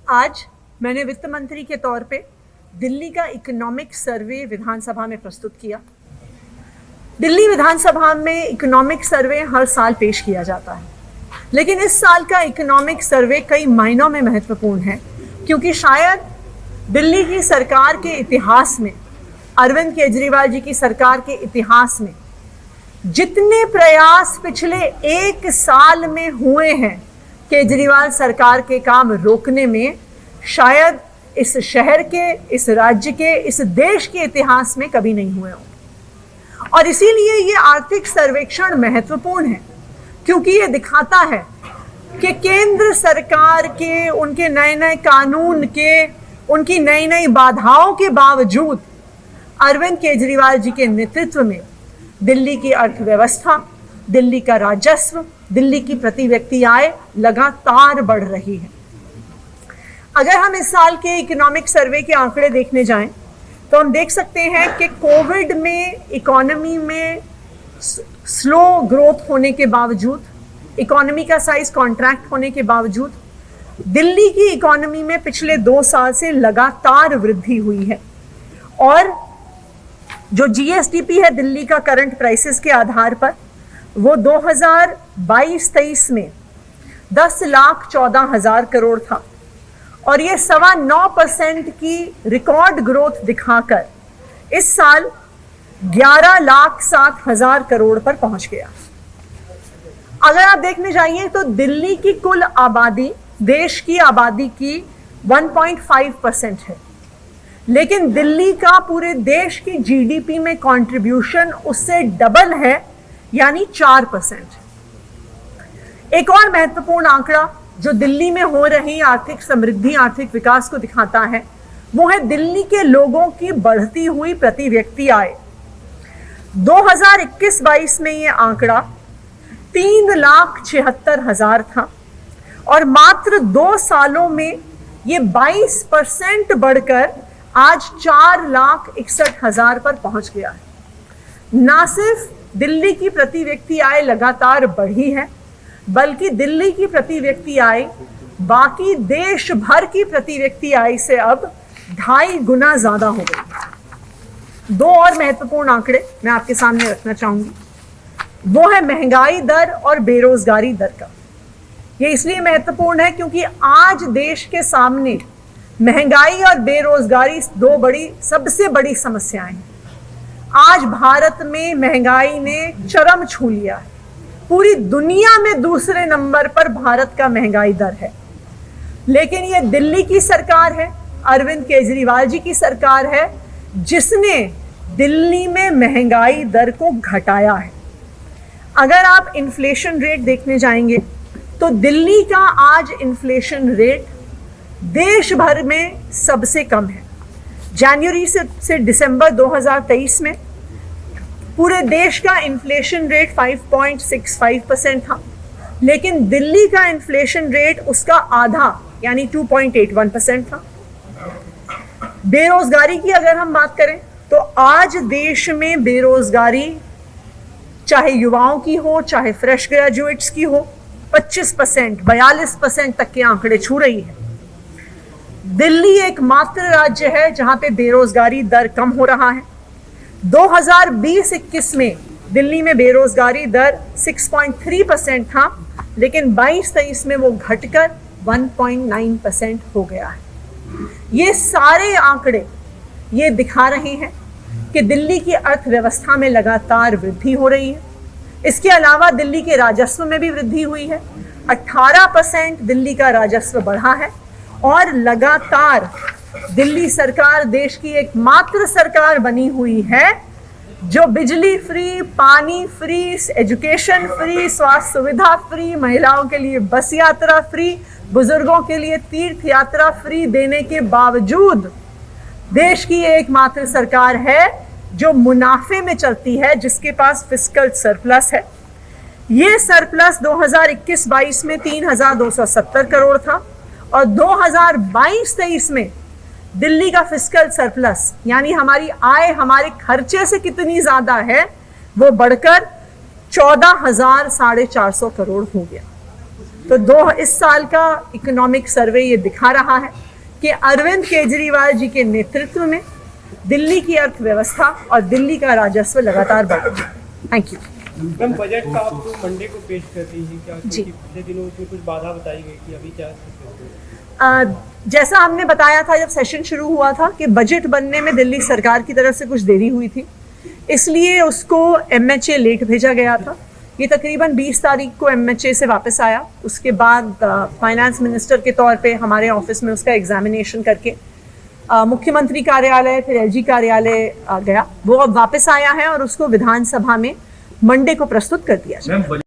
आज मैंने वित्त मंत्री के तौर पे दिल्ली का इकोनॉमिक सर्वे विधानसभा में प्रस्तुत किया। दिल्ली विधानसभा में इकोनॉमिक सर्वे हर साल पेश किया जाता है, लेकिन इस साल का इकोनॉमिक सर्वे कई मायनों में महत्वपूर्ण है, क्योंकि शायद दिल्ली की सरकार के इतिहास में, अरविंद केजरीवाल जी की सरकार के इतिहास में जितने प्रयास पिछले एक साल में हुए हैं केजरीवाल सरकार के काम रोकने में, शायद इस शहर के, इस राज्य के, इस देश के इतिहास में कभी नहीं हुए होंगे। और इसीलिए ये आर्थिक सर्वेक्षण महत्वपूर्ण है, क्योंकि ये दिखाता है कि केंद्र सरकार के उनके नए नए कानून के, उनकी नई नई बाधाओं के बावजूद अरविंद केजरीवाल जी के नेतृत्व में दिल्ली की अर्थव्यवस्था, दिल्ली का राजस्व, दिल्ली की प्रति व्यक्ति आय लगातार बढ़ रही है। अगर हम इस साल के इकोनॉमिक सर्वे के आंकड़े देखने जाएं, तो हम देख सकते हैं कि कोविड में इकोनॉमी में स्लो ग्रोथ होने के बावजूद, इकोनॉमी का साइज कॉन्ट्रैक्ट होने के बावजूद, दिल्ली की इकोनॉमी में पिछले 2 साल से लगातार वृद्धि हुई है। और जो जीएसडीपी है दिल्ली का करंट प्राइसेस के आधार पर, वो 2022-23 में 10,14,000 करोड़ था, और ये 9.25% की रिकॉर्ड ग्रोथ दिखाकर इस साल 11,07,000 करोड़ पर पहुंच गया। अगर आप देखने जाइए तो दिल्ली की कुल आबादी देश की आबादी की 1.5% है, लेकिन दिल्ली का पूरे देश की जीडीपी में कंट्रीब्यूशन उससे डबल है, यानी 4%। एक और महत्वपूर्ण आंकड़ा जो दिल्ली में हो रही आर्थिक समृद्धि, आर्थिक विकास को दिखाता है, वो है दिल्ली के लोगों की बढ़ती हुई प्रति व्यक्ति आय। 2021-22 में ये आंकड़ा 3,76,000 था, और मात्र 2 सालों में ये 22% बढ़कर आज 4,61,000 पर पहुंच गया है। ना सिर्फ दिल्ली की प्रति व्यक्ति आय लगातार बढ़ी है, बल्कि दिल्ली की प्रति व्यक्ति आय बाकी देश भर की प्रति व्यक्ति आय से अब 2.5 गुना ज्यादा हो गई। 2 और महत्वपूर्ण आंकड़े मैं आपके सामने रखना चाहूंगी, वो है महंगाई दर और बेरोजगारी दर का। ये इसलिए महत्वपूर्ण है क्योंकि आज देश के सामने महंगाई और बेरोजगारी 2 सबसे बड़ी समस्याएं हैं। आज भारत में महंगाई ने चरम छू लिया है। पूरी दुनिया में दूसरे नंबर पर भारत का महंगाई दर है, लेकिन ये दिल्ली की सरकार है, अरविंद केजरीवाल जी की सरकार है, जिसने दिल्ली में महंगाई दर को घटाया है। अगर आप इन्फ्लेशन रेट देखने जाएंगे तो दिल्ली का आज इन्फ्लेशन रेट देश भर में सबसे कम है। जनवरी से दिसंबर 2023 में पूरे देश का इन्फ्लेशन रेट 5.65% था, लेकिन दिल्ली का इन्फ्लेशन रेट उसका आधा यानी 2.81% था। बेरोजगारी की अगर हम बात करें तो आज देश में बेरोजगारी चाहे युवाओं की हो, चाहे फ्रेश ग्रेजुएट्स की हो, 25%, 42% तक के आंकड़े छू रही है। दिल्ली एकमात्र राज्य है जहां पे बेरोजगारी दर कम हो रहा है। 2020-21 में दिल्ली में बेरोजगारी दर 6.3% था, लेकिन 22-23 में वो घटकर 1.9% हो गया है। ये सारे आंकड़े ये दिखा रहे हैं कि दिल्ली की अर्थव्यवस्था में लगातार वृद्धि हो रही है। इसके अलावा दिल्ली के राजस्व में भी वृद्धि हुई है। 18% दिल्ली का राजस्व बढ़ा है, और लगातार दिल्ली सरकार देश की एकमात्र सरकार बनी हुई है जो बिजली फ्री, पानी फ्री, एजुकेशन फ्री, स्वास्थ्य सुविधा फ्री, महिलाओं के लिए बस यात्रा फ्री, बुजुर्गों के लिए तीर्थ यात्रा फ्री देने के बावजूद देश की एकमात्र सरकार है जो मुनाफे में चलती है, जिसके पास फिस्कल सरप्लस है। ये सरप्लस 2021-22 में 3,270 करोड़ था, और 2022-23 में दिल्ली का फिस्कल सरप्लस यानी हमारी आय हमारे खर्चे से कितनी ज्यादा है, वो बढ़कर 14,450 करोड़ हो गया। तो इस साल का इकोनॉमिक सर्वे ये दिखा रहा है कि अरविंद केजरीवाल जी के नेतृत्व में दिल्ली की अर्थव्यवस्था और दिल्ली का राजस्व लगातार बढ़ रहा है। Thank you. मैम, बजट का आप तो मंडे को पेश कर रही हैं क्या? जी। पिछले दिनों उसमें कुछ बाधा बताई गई कि अभी क्या जैसा हमने बताया था जब सेशन शुरू हुआ था कि बजट बनने में दिल्ली सरकार की तरफ से कुछ देरी हुई थी, इसलिए उसको MHA लेट भेजा गया था। ये तकरीबन 20 तारीख को MHA से वापस आया। उसके बाद फाइनेंस मिनिस्टर के तौर पे हमारे ऑफिस में उसका एग्जामिनेशन करके मुख्यमंत्री कार्यालय फिर LG कार्यालय गया। वो अब वापस आया है और उसको विधानसभा में मंडे को प्रस्तुत कर दिया जाए।